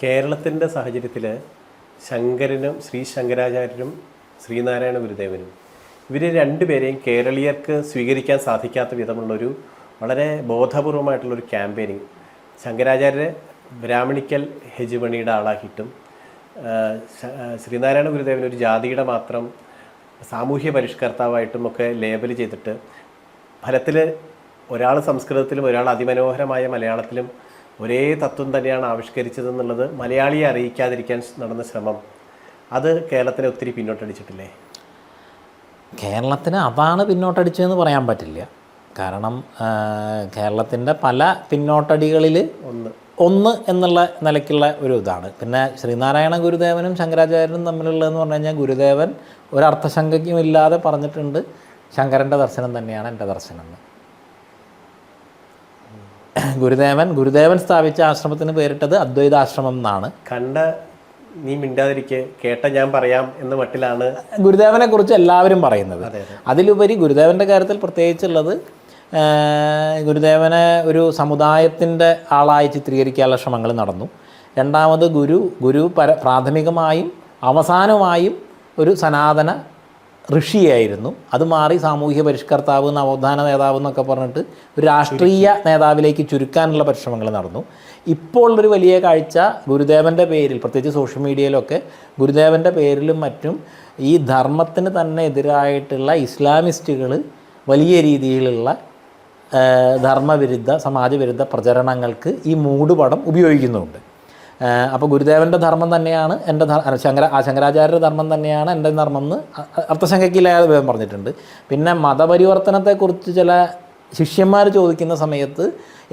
കേരളത്തിൻ്റെ സാഹചര്യത്തിൽ ശങ്കരനും ശ്രീ ശങ്കരാചാര്യരും ശ്രീനാരായണ ഗുരുദേവനും ഇവർ രണ്ടുപേരെയും കേരളീയർക്ക് സ്വീകരിക്കാൻ സാധിക്കാത്ത വിധമുള്ളൊരു വളരെ ബോധപൂർവമായിട്ടുള്ളൊരു ക്യാമ്പയിനിങ്. ശങ്കരാചാര്യരെ ബ്രാഹ്മണിക്കൽ ഹെജുമണിയുടെ ആളാക്കിയിട്ടും ശ്രീനാരായണ ഗുരുദേവൻ ഒരു ജാതിയുടെ മാത്രം സാമൂഹ്യ പരിഷ്കർത്താവായിട്ടും ഒക്കെ ലേബൽ ചെയ്തിട്ട് ഫലത്തിൽ ഒരാൾ സംസ്കൃതത്തിലും ഒരാൾ അതിമനോഹരമായ മലയാളത്തിലും ഒരേ തത്വം തന്നെയാണ് ആവിഷ്കരിച്ചതെന്നുള്ളത് മലയാളിയെ അറിയിക്കാതിരിക്കാൻ നടന്ന ശ്രമം അത് കേരളത്തിനെ ഒത്തിരി പിന്നോട്ടടിച്ചിട്ടില്ലേ? കേരളത്തിന് അതാണ് പിന്നോട്ടടിച്ചതെന്ന് പറയാൻ പറ്റില്ല. കാരണം കേരളത്തിൻ്റെ പല പിന്നോട്ടടികളിൽ ഒന്ന് എന്നുള്ള നിലയ്ക്കുള്ള ഒരു ഇതാണ്. പിന്നെ ശ്രീനാരായണ ഗുരുദേവനും ശങ്കരാചാര്യനും തമ്മിലുള്ളതെന്ന് പറഞ്ഞു കഴിഞ്ഞാൽ ഗുരുദേവൻ ഒരർത്ഥശങ്കയ്ക്കും ഇല്ലാതെ പറഞ്ഞിട്ടുണ്ട്, ശങ്കരൻ്റെ ദർശനം തന്നെയാണ് എൻ്റെ ദർശനം എന്ന്. ഗുരുദേവൻ സ്ഥാപിച്ച ആശ്രമത്തിന് പേരിട്ടത് അദ്വൈതാശ്രമം എന്നാണ്. കണ്ട നീ മിണ്ടാതിരിക്കെ കേട്ട ഞാൻ പറയാം എന്ന മട്ടിലാണ് ഗുരുദേവനെ കുറിച്ച് എല്ലാവരും പറയുന്നത്. അതിലുപരി ഗുരുദേവൻ്റെ കാര്യത്തിൽ പ്രത്യേകിച്ചുള്ളത് ഗുരുദേവനെ ഒരു സമുദായത്തിൻ്റെ ആളായി ചിത്രീകരിക്കാനുള്ള ശ്രമങ്ങൾ നടന്നു. രണ്ടാമത് ഗുരു പ്രാഥമികമായും അവസാനമായും ഒരു സനാതന ഋഷിയായിരുന്നു. അത് മാറി സാമൂഹ്യ പരിഷ്കർത്താവ്, നവോത്ഥാന നേതാവ് എന്നൊക്കെ പറഞ്ഞിട്ട് ഒരു രാഷ്ട്രീയ നേതാവിലേക്ക് ചുരുക്കാനുള്ള പരിശ്രമങ്ങൾ നടന്നു. ഇപ്പോൾ ഒരു വലിയ കാഴ്ച ഗുരുദേവൻ്റെ പേരിൽ, പ്രത്യേകിച്ച് സോഷ്യൽ മീഡിയയിലൊക്കെ ഗുരുദേവൻ്റെ പേരിലും മറ്റും ഈ ധർമ്മത്തിന് തന്നെ എതിരായിട്ടുള്ള ഇസ്ലാമിസ്റ്റുകൾ വലിയ രീതിയിലുള്ള ധർമ്മവിരുദ്ധ സമാജവിരുദ്ധ പ്രചരണങ്ങൾക്ക് ഈ മൂടുപടം ഉപയോഗിക്കുന്നുണ്ട്. അപ്പോൾ ഗുരുദേവൻ്റെ ധർമ്മം തന്നെയാണ് എൻ്റെ ശങ്കരാചാര്യരുടെ ധർമ്മം തന്നെയാണ് എൻ്റെ ധർമ്മം എന്ന് അർത്ഥശങ്കയ്ക്കില്ലാതെ വേഗം പറഞ്ഞിട്ടുണ്ട്. പിന്നെ മതപരിവർത്തനത്തെക്കുറിച്ച് ചില ശിഷ്യന്മാർ ചോദിക്കുന്ന സമയത്ത്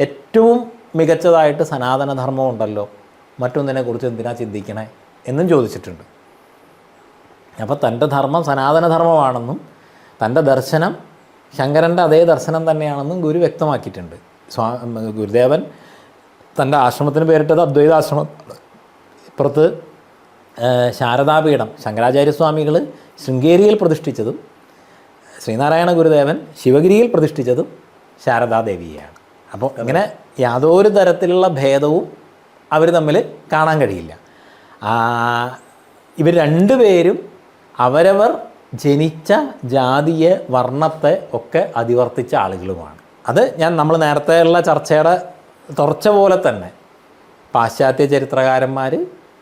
ഏറ്റവും മികച്ചതായിട്ട് സനാതനധർമ്മം ഉണ്ടല്ലോ, മറ്റൊന്നിനെക്കുറിച്ച് എന്തിനാ ചിന്തിക്കണേ എന്നും ചോദിച്ചിട്ടുണ്ട്. അപ്പോൾ തൻ്റെ ധർമ്മം സനാതനധർമ്മമാണെന്നും തൻ്റെ ദർശനം ശങ്കരൻ്റെ അതേ ദർശനം തന്നെയാണെന്നും ഗുരു വ്യക്തമാക്കിയിട്ടുണ്ട്. ഗുരുദേവൻ തൻ്റെ ആശ്രമത്തിന് പേരിട്ടത് അദ്വൈതാശ്രമം. ഇപ്പുറത്ത് ശാരദാപീഠം ശങ്കരാചാര്യസ്വാമികൾ ശൃംഗേരിയിൽ പ്രതിഷ്ഠിച്ചതും ശ്രീനാരായണ ഗുരുദേവൻ ശിവഗിരിയിൽ പ്രതിഷ്ഠിച്ചതും ശാരദാദേവിയെയാണ്. അപ്പോൾ ഇങ്ങനെ യാതൊരു തരത്തിലുള്ള ഭേദവും അവർ തമ്മിൽ കാണാൻ കഴിയില്ല. ഇവർ രണ്ടുപേരും അവരവർ ജനിച്ച ജാതിയെ, വർണ്ണത്തെ ഒക്കെ അതിവർത്തിച്ച ആളുകളുമാണ്. അത് നമ്മൾ നേരത്തെയുള്ള ചർച്ചയുടെ തുടർച്ച പോലെ തന്നെ പാശ്ചാത്യ ചരിത്രകാരന്മാർ,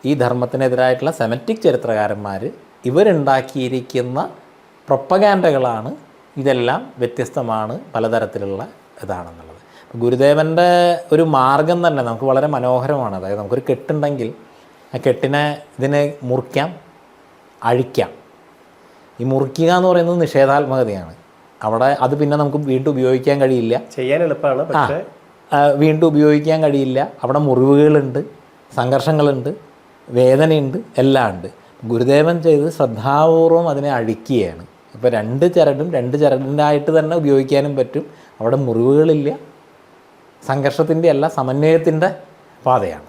ഈ ധർമ്മത്തിനെതിരായിട്ടുള്ള സെമറ്റിക് ചരിത്രകാരന്മാർ ഇവരുണ്ടാക്കിയിരിക്കുന്ന പ്രൊപ്പഗാൻഡകളാണ് ഇതെല്ലാം വ്യത്യസ്തമാണ്, പലതരത്തിലുള്ള ഇതാണെന്നുള്ളത്. ഗുരുദേവൻ്റെ ഒരു മാർഗം തന്നെ നമുക്ക് വളരെ മനോഹരമാണ്. അതായത് നമുക്കൊരു കെട്ടുണ്ടെങ്കിൽ ആ കെട്ടിനെ ഇതിനെ മുറിക്കാം, അഴിക്കാം. ഈ മുറിക്കുക എന്ന് പറയുന്നത് നിഷേധാത്മകതയാണ്. അവിടെ അത് പിന്നെ നമുക്ക് വീണ്ടും ഉപയോഗിക്കാൻ കഴിയില്ല, ചെയ്യാൻ എളുപ്പമാണ്, പക്ഷേ വീണ്ടും ഉപയോഗിക്കാൻ കഴിയില്ല. അവിടെ മുറിവുകളുണ്ട്, സംഘർഷങ്ങളുണ്ട്, വേദനയുണ്ട്, എല്ലാം ഉണ്ട്. ഗുരുദേവൻ ചെയ്ത് ശ്രദ്ധാപൂർവം അതിനെ അഴിക്കുകയാണ്. ഇപ്പോൾ രണ്ട് ചരടിനായിട്ട് തന്നെ ഉപയോഗിക്കാനും പറ്റും. അവിടെ മുറിവുകളില്ല, സംഘർഷത്തിൻ്റെ അല്ല, സമന്വയത്തിൻ്റെ പാതയാണ്.